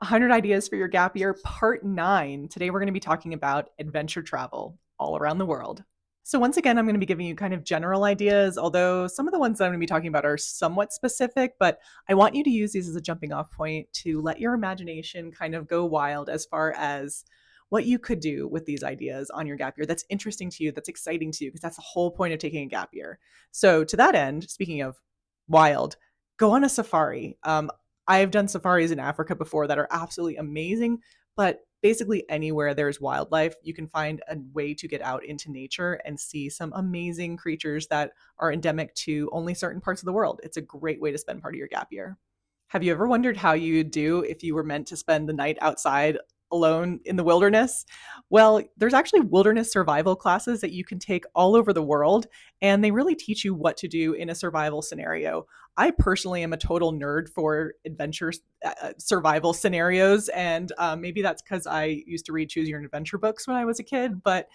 100 Ideas for Your Gap Year, Part 9. Today, we're going to be talking about adventure travel all around the world. So, once again, I'm going to be giving you kind of general ideas, although some of the ones that I'm going to be talking about are somewhat specific, but I want you to use these as a jumping off point to let your imagination kind of go wild as far as what you could do with these ideas on your gap year that's interesting to you, that's exciting to you, because that's the whole point of taking a gap year. So, to that end, speaking of wild, go on a safari. I've done safaris in Africa before that are absolutely amazing, but basically anywhere there's wildlife, you can find a way to get out into nature and see some amazing creatures that are endemic to only certain parts of the world. It's a great way to spend part of your gap year. Have you ever wondered how you'd do if you were meant to spend the night outside alone in the wilderness? Well, there's actually wilderness survival classes that you can take all over the world, and they really teach you what to do in a survival scenario. I personally am a total nerd for adventure survival scenarios, and maybe that's because I used to read Choose Your Own Adventure books when I was a kid. But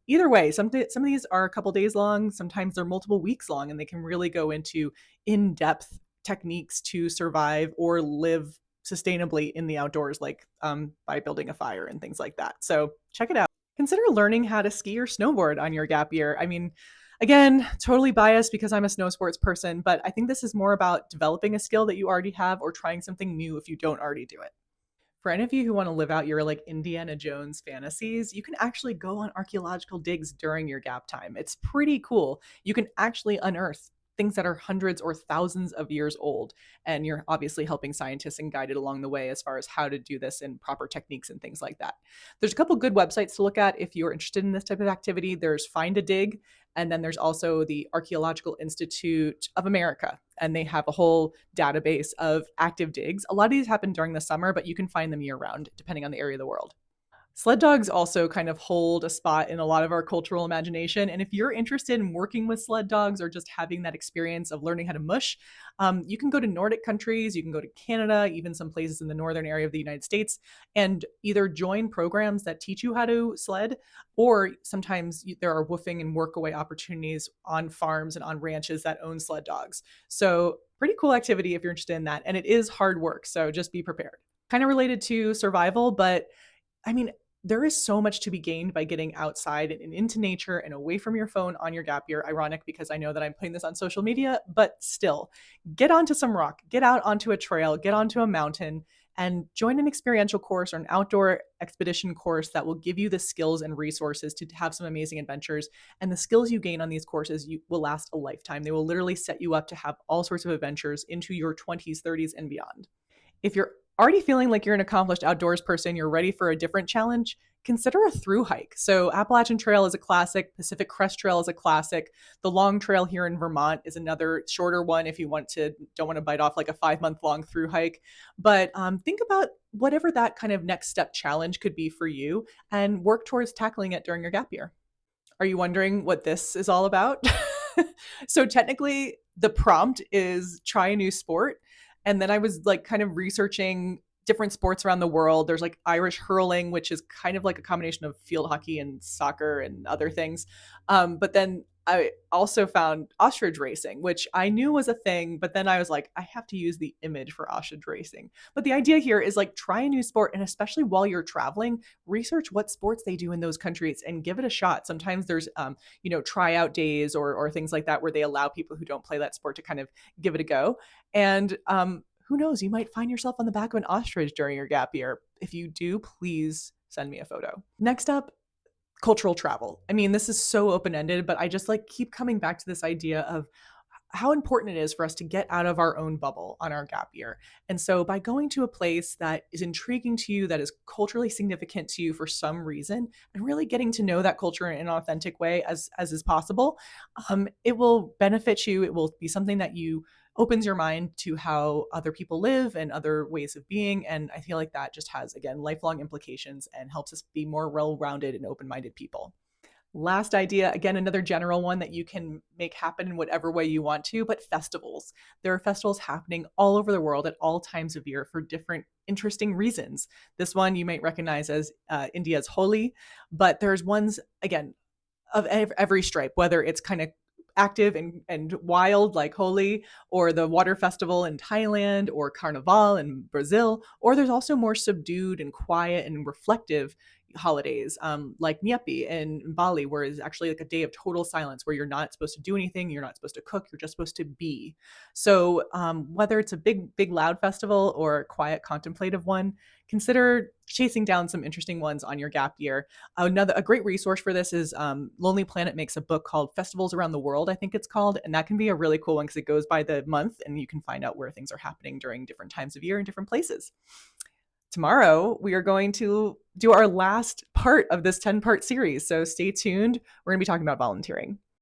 either way, some of these are a couple days long, sometimes they're multiple weeks long, and they can really go into in depth techniques to survive or live sustainably in the outdoors, like by building a fire and things like that. So check it out. Consider learning how to ski or snowboard on your gap year. I mean, again, totally biased because I'm a snow sports person, but I think this is more about developing a skill that you already have or trying something new if you don't already do it. For any of you who want to live out your like Indiana Jones fantasies, you can actually go on archaeological digs during your gap time. It's pretty cool. You can actually unearth things that are hundreds or thousands of years old. And you're obviously helping scientists and guided along the way as far as how to do this and proper techniques and things like that. There's a couple good websites to look at if you're interested in this type of activity. There's Find a Dig, and then there's also the Archaeological Institute of America, and they have a whole database of active digs. A lot of these happen during the summer, but you can find them year round depending on the area of the world. Sled dogs also kind of hold a spot in a lot of our cultural imagination. And if you're interested in working with sled dogs or just having that experience of learning how to mush, you can go to Nordic countries, you can go to Canada, even some places in the northern area of the United States, and either join programs that teach you how to sled, or sometimes there are woofing and workaway opportunities on farms and on ranches that own sled dogs. So, pretty cool activity if you're interested in that. And it is hard work. So, just be prepared. Kind of related to survival, but I mean, there is so much to be gained by getting outside and into nature and away from your phone on your gap year. Ironic because I know that I'm putting this on social media, but still, get onto some rock, get out onto a trail, get onto a mountain, and join an experiential course or an outdoor expedition course that will give you the skills and resources to have some amazing adventures. And the skills you gain on these courses will last a lifetime. They will literally set you up to have all sorts of adventures into your 20s, 30s, and beyond. If you're already feeling like you're an accomplished outdoors person, you're ready for a different challenge, consider a through hike. So, Appalachian Trail is a classic, Pacific Crest Trail is a classic. The Long Trail here in Vermont is another shorter one if you don't want to bite off like a 5 month long through hike. But think about whatever that kind of next step challenge could be for you and work towards tackling it during your gap year. Are you wondering what this is all about? So, technically, the prompt is try a new sport. And then I was like kind of researching different sports around the world. There's like Irish hurling, which is kind of like a combination of field hockey and soccer and other things. But then I also found ostrich racing, which I knew was a thing, but then I was like, I have to use the image for ostrich racing. But the idea here is like try a new sport, and especially while you're traveling, research what sports they do in those countries and give it a shot. Sometimes there's tryout days or things like that where they allow people who don't play that sport to kind of give it a go. And who knows, you might find yourself on the back of an ostrich during your gap year. If you do, please send me a photo. Next up, cultural travel. I mean, this is so open-ended, but I just like keep coming back to this idea of how important it is for us to get out of our own bubble on our gap year. And so by going to a place that is intriguing to you, that is culturally significant to you for some reason, and really getting to know that culture in an authentic way as is possible, it will benefit you. It will be something that you opens your mind to how other people live and other ways of being. And I feel like that just has, again, lifelong implications and helps us be more well-rounded and open-minded people. Last idea, again, another general one that you can make happen in whatever way you want to, but festivals. There are festivals happening all over the world at all times of year for different interesting reasons. This one you might recognize as India's Holi, but there's ones, again, of every stripe, whether it's kind of active and wild like Holi, or the water festival in Thailand, or Carnival in Brazil. Or there's also more subdued and quiet and reflective holidays, like Nyepi in Bali, where it's actually like a day of total silence where you're not supposed to do anything, you're not supposed to cook, you're just supposed to be. So whether it's a big loud festival or a quiet contemplative one, consider chasing down some interesting ones on your gap year. A great resource for this is Lonely Planet makes a book called Festivals Around the World, I think it's called, and that can be a really cool one because it goes by the month and you can find out where things are happening during different times of year in different places. Tomorrow, we are going to do our last part of this 10-part series, so stay tuned. We're going to be talking about volunteering.